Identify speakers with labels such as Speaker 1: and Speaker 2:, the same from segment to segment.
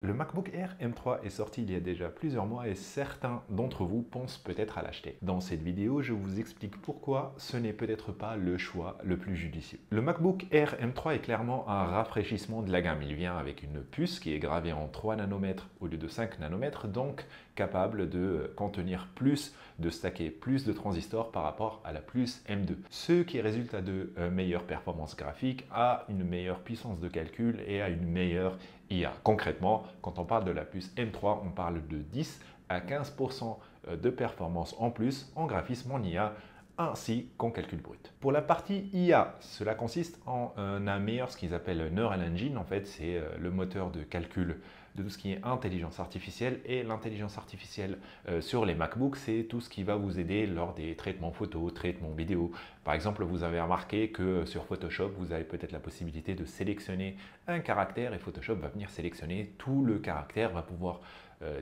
Speaker 1: Le MacBook Air M3 est sorti il y a déjà plusieurs mois et certains d'entre vous pensent peut-être à l'acheter. Dans cette vidéo, je vous explique pourquoi ce n'est peut-être pas le choix le plus judicieux. Le MacBook Air M3 est clairement un rafraîchissement de la gamme. Il vient avec une puce qui est gravée en 3 nanomètres au lieu de 5 nanomètres, donc capable de contenir plus, de stacker plus de transistors par rapport à la puce M2. Ce qui résulte à de meilleures performances graphiques, à une meilleure puissance de calcul et à une meilleure IA. Concrètement, quand on parle de la puce M3, on parle de 10 à 15% de performance en plus en graphisme en IA ainsi qu'en calcul brut. Pour la partie IA, cela consiste en un meilleur, ce qu'ils appellent Neural Engine. En fait, c'est le moteur de calcul de tout ce qui est intelligence artificielle. Et l'intelligence artificielle sur les MacBooks, c'est tout ce qui va vous aider lors des traitements photos, traitements vidéo. Par exemple, vous avez remarqué que sur Photoshop, vous avez peut-être la possibilité de sélectionner un caractère et Photoshop va venir sélectionner tout le caractère, va pouvoir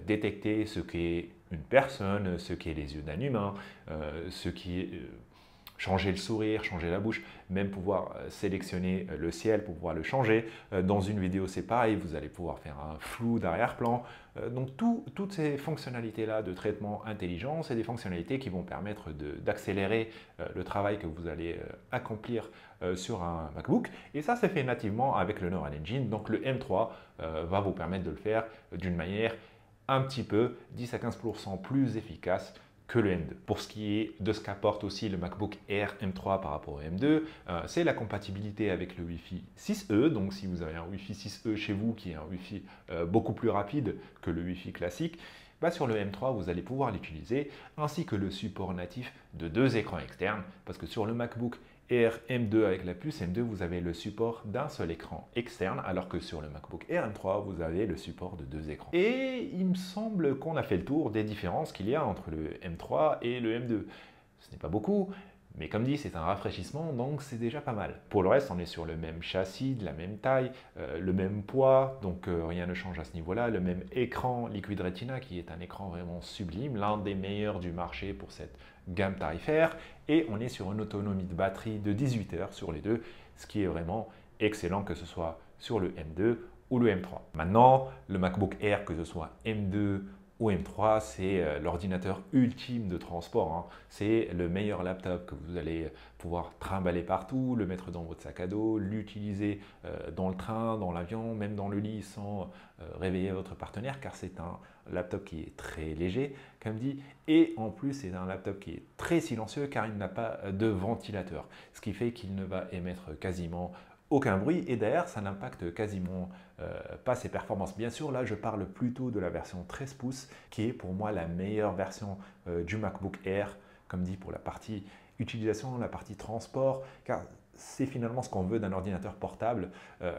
Speaker 1: détecter ce qu'est une personne, ce qu'est les yeux d'un humain, ce qui est changer le sourire, changer la bouche, même pouvoir sélectionner le ciel pour pouvoir le changer. Dans une vidéo, c'est pareil, vous allez pouvoir faire un flou d'arrière-plan. Donc, toutes ces fonctionnalités-là de traitement intelligent, c'est des fonctionnalités qui vont permettre d'accélérer le travail que vous allez accomplir sur un MacBook. Et ça, c'est fait nativement avec le Neural Engine. Donc, le M3 va vous permettre de le faire d'une manière un petit peu 10 à 15% plus efficace que le M2. Pour ce qui est de ce qu'apporte aussi le MacBook Air M3 par rapport au M2, c'est la compatibilité avec le Wi-Fi 6E. Donc si vous avez un Wi-Fi 6E chez vous qui est un Wi-Fi beaucoup plus rapide que le Wi-Fi classique, sur le M3, vous allez pouvoir l'utiliser, ainsi que le support natif de 2 écrans externes, parce que sur le MacBook Air M2 avec la puce M2, vous avez le support d'un seul écran externe, alors que sur le MacBook Air M3, vous avez le support de 2 écrans. Et il me semble qu'on a fait le tour des différences qu'il y a entre le M3 et le M2. Ce n'est pas beaucoup, mais comme dit, c'est un rafraîchissement, donc c'est déjà pas mal. Pour le reste, on est sur le même châssis, de la même taille, le même poids, donc rien ne change à ce niveau-là. Le même écran Liquid Retina, qui est un écran vraiment sublime, l'un des meilleurs du marché pour cette gamme tarifaire. Et on est sur une autonomie de batterie de 18 heures sur les deux, ce qui est vraiment excellent, que ce soit sur le M2 ou le M3. Maintenant, le MacBook Air, que ce soit M2 ou M3, c'est l'ordinateur ultime de transport, hein. C'est le meilleur laptop que vous allez pouvoir trimballer partout, le mettre dans votre sac à dos, l'utiliser dans le train, dans l'avion, même dans le lit sans réveiller votre partenaire, car c'est un laptop qui est très léger, comme dit, et en plus c'est un laptop qui est très silencieux car il n'a pas de ventilateur, ce qui fait qu'il ne va émettre quasiment aucun bruit et d'ailleurs ça n'impacte quasiment pas ses performances. Bien sûr, là je parle plutôt de la version 13 pouces qui est pour moi la meilleure version du MacBook Air, comme dit, pour la partie utilisation, la partie transport, car c'est finalement ce qu'on veut d'un ordinateur portable.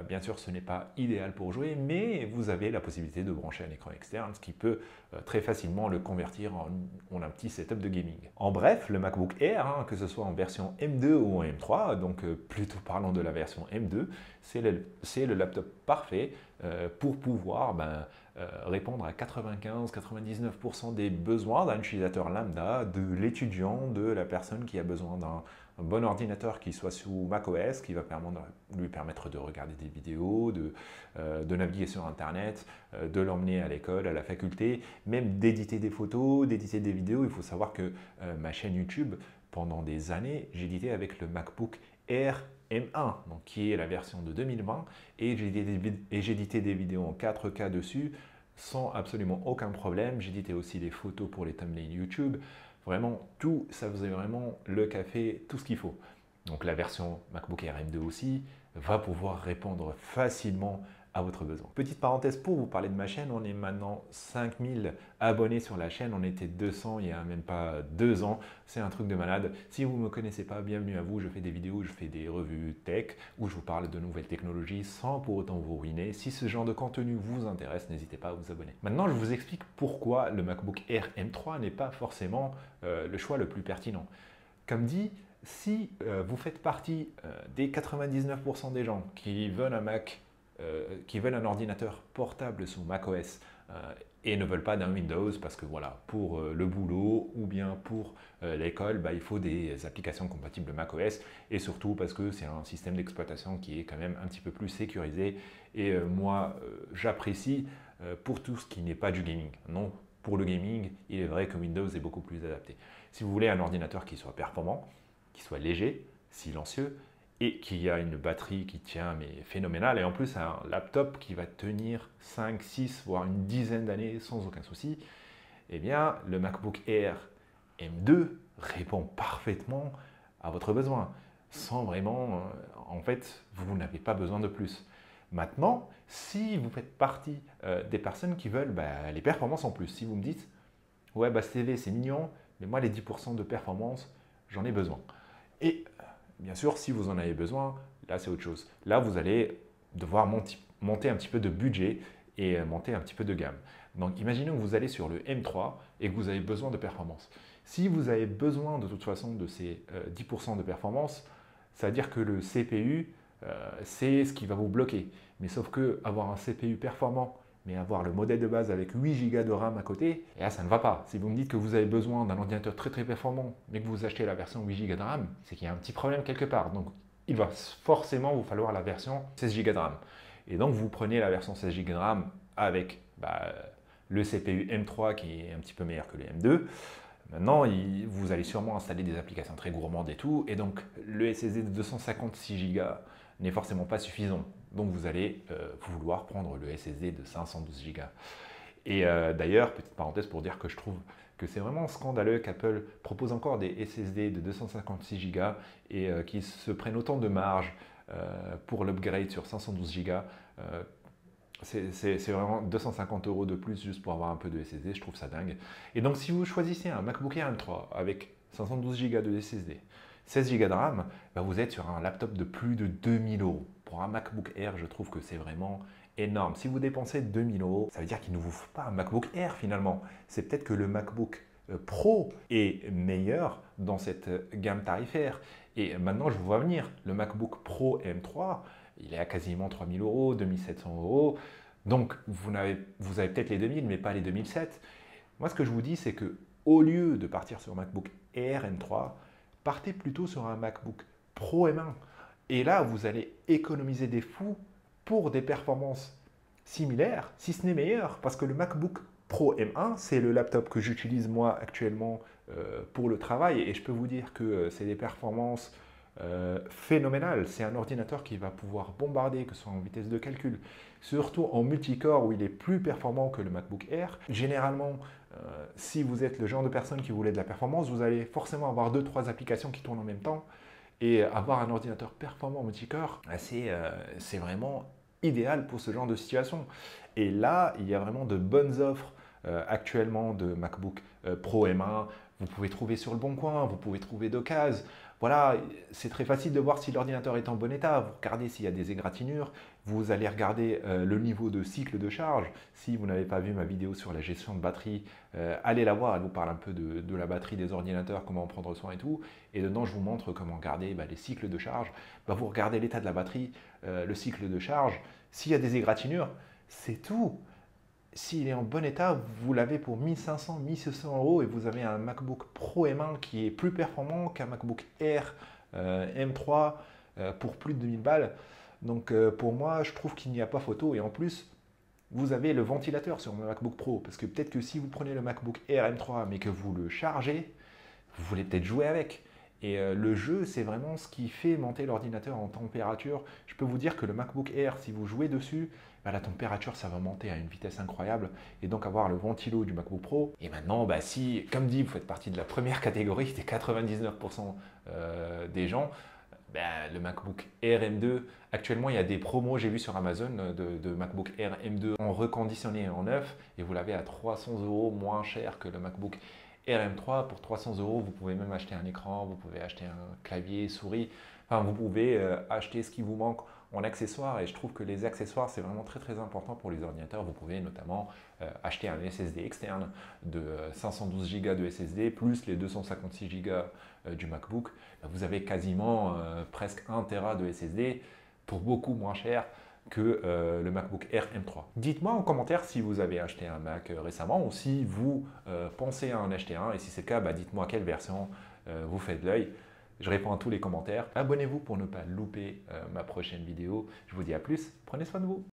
Speaker 1: Bien sûr, ce n'est pas idéal pour jouer, mais vous avez la possibilité de brancher un écran externe, ce qui peut très facilement le convertir en un petit setup de gaming. En bref, le MacBook Air, hein, que ce soit en version M2 ou en M3, donc plutôt parlons de la version M2, c'est le laptop parfait pour pouvoir répondre à 95-99% des besoins d'un utilisateur lambda, de l'étudiant, de la personne qui a besoin d'un bon ordinateur qui soit sous macOS, qui va lui permettre de regarder des vidéos, de naviguer sur Internet, de l'emmener à l'école, à la faculté, même d'éditer des photos, d'éditer des vidéos. Il faut savoir que ma chaîne YouTube, pendant des années, j'éditais avec le MacBook Air M1, donc qui est la version de 2020, et j'éditais des vidéos en 4K dessus sans absolument aucun problème. J'éditais aussi des photos pour les thumbnails YouTube. Vraiment, tout, ça faisait vraiment le café, tout ce qu'il faut. Donc la version MacBook Air M2 aussi va pouvoir répondre facilement à votre besoin. Petite parenthèse pour vous parler de ma chaîne, on est maintenant 5000 abonnés sur la chaîne, on était 200 il n'y a même pas 2 ans, c'est un truc de malade. Si vous ne me connaissez pas, bienvenue à vous, je fais des vidéos, je fais des revues tech où je vous parle de nouvelles technologies sans pour autant vous ruiner. Si ce genre de contenu vous intéresse, n'hésitez pas à vous abonner. Maintenant, je vous explique pourquoi le MacBook Air M3 n'est pas forcément le choix le plus pertinent. Comme dit, si vous faites partie des 99% des gens qui veulent un Mac, qui veulent un ordinateur portable sous macOS et ne veulent pas d'un Windows parce que voilà, pour le boulot ou bien pour l'école, il faut des applications compatibles macOS et surtout parce que c'est un système d'exploitation qui est quand même un petit peu plus sécurisé et moi j'apprécie pour tout ce qui n'est pas du gaming. Non, pour le gaming, il est vrai que Windows est beaucoup plus adapté. Si vous voulez un ordinateur qui soit performant, qui soit léger, silencieux, et qui a une batterie qui tient mais phénoménale, et en plus un laptop qui va tenir 5, 6, voire une dizaine d'années sans aucun souci, eh bien le MacBook Air M2 répond parfaitement à votre besoin, sans vraiment, en fait, vous n'avez pas besoin de plus. Maintenant, si vous faites partie des personnes qui veulent les performances en plus, si vous me dites, ouais, ce TV c'est mignon, mais moi les 10% de performance, j'en ai besoin. Et bien sûr, si vous en avez besoin, là c'est autre chose. Là, vous allez devoir monter un petit peu de budget et monter un petit peu de gamme. Donc imaginons que vous allez sur le M3 et que vous avez besoin de performance. Si vous avez besoin de toute façon de ces 10% de performance, ça veut dire que le CPU, c'est ce qui va vous bloquer. Mais sauf que avoir un CPU performant, mais avoir le modèle de base avec 8 Go de RAM à côté, et là ça ne va pas. Si vous me dites que vous avez besoin d'un ordinateur très très performant, mais que vous achetez la version 8 Go de RAM, c'est qu'il y a un petit problème quelque part. Donc il va forcément vous falloir la version 16 Go de RAM. Et donc vous prenez la version 16 Go de RAM avec le CPU M3 qui est un petit peu meilleur que le M2. Maintenant, vous allez sûrement installer des applications très gourmandes et tout, et donc le SSD de 256 Go n'est forcément pas suffisant. Donc vous allez vouloir prendre le SSD de 512 Go. Et d'ailleurs, petite parenthèse pour dire que je trouve que c'est vraiment scandaleux qu'Apple propose encore des SSD de 256 Go et qu'ils se prennent autant de marge pour l'upgrade sur 512 Go. C'est vraiment 250 € de plus juste pour avoir un peu de SSD, je trouve ça dingue. Et donc si vous choisissez un MacBook Air M3 avec 512 Go de SSD, 16 Go de RAM, vous êtes sur un laptop de plus de 2000 €. Pour un MacBook Air, je trouve que c'est vraiment énorme. Si vous dépensez 2000 €, ça veut dire qu'il ne vous faut pas un MacBook Air finalement. C'est peut-être que le MacBook Pro est meilleur dans cette gamme tarifaire. Et maintenant, je vous vois venir, le MacBook Pro M3, il est à quasiment 3000 €, 2700 €. Donc, vous avez peut-être les 2000, mais pas les 2007. Moi, ce que je vous dis, c'est que au lieu de partir sur MacBook Air M3, partez plutôt sur un MacBook Pro M1. Et là, vous allez économiser des fous pour des performances similaires, si ce n'est meilleures, parce que le MacBook Pro M1, c'est le laptop que j'utilise moi actuellement pour le travail, et je peux vous dire que c'est des performances phénoménales. C'est un ordinateur qui va pouvoir bombarder, que ce soit en vitesse de calcul, surtout en multicore où il est plus performant que le MacBook Air. Généralement, si vous êtes le genre de personne qui voulait de la performance, vous allez forcément avoir 2-3 applications qui tournent en même temps. Et avoir un ordinateur performant multicore, c'est vraiment idéal pour ce genre de situation. Et là, il y a vraiment de bonnes offres actuellement de MacBook Pro M1. Vous pouvez trouver sur le Bon Coin, vous pouvez trouver d'occasion. Voilà, c'est très facile de voir si l'ordinateur est en bon état. Vous regardez s'il y a des égratignures. Vous allez regarder le niveau de cycle de charge. Si vous n'avez pas vu ma vidéo sur la gestion de batterie, allez la voir. Elle vous parle un peu de la batterie des ordinateurs, comment en prendre soin et tout. Et dedans, je vous montre comment garder les cycles de charge. Vous regardez l'état de la batterie, le cycle de charge. S'il y a des égratignures, c'est tout. S'il est en bon état, vous l'avez pour 1500, 1600 € et vous avez un MacBook Pro M1 qui est plus performant qu'un MacBook Air M3 pour plus de 2000 balles. Donc pour moi, je trouve qu'il n'y a pas photo. Et en plus, vous avez le ventilateur sur le MacBook Pro. Parce que peut-être que si vous prenez le MacBook Air M3 mais que vous le chargez, vous voulez peut-être jouer avec. Et le jeu, c'est vraiment ce qui fait monter l'ordinateur en température. Je peux vous dire que le MacBook Air, si vous jouez dessus, la température, ça va monter à une vitesse incroyable. Et donc avoir le ventilo du MacBook Pro. Et maintenant, si, comme dit, vous faites partie de la première catégorie, des 99% des gens, le MacBook Air M2, actuellement, il y a des promos, j'ai vu sur Amazon, de MacBook Air M2 en reconditionné en neuf. Et vous l'avez à 300 € moins cher que le MacBook Air M3. Pour 300 €, vous pouvez même acheter un écran, vous pouvez acheter un clavier, souris. Enfin, vous pouvez acheter ce qui vous manque en accessoires. Et je trouve que les accessoires, c'est vraiment très très important pour les ordinateurs. Vous pouvez notamment acheter un SSD externe de 512 Go de SSD plus les 256 Go du MacBook. Vous avez quasiment presque 1 Tera de SSD pour beaucoup moins cher que le MacBook Air M3. Dites-moi en commentaire si vous avez acheté un Mac récemment ou si vous pensez à en acheter un. Et si c'est le cas, dites-moi quelle version vous faites de l'œil. Je réponds à tous les commentaires. Abonnez-vous pour ne pas louper ma prochaine vidéo. Je vous dis à plus. Prenez soin de vous.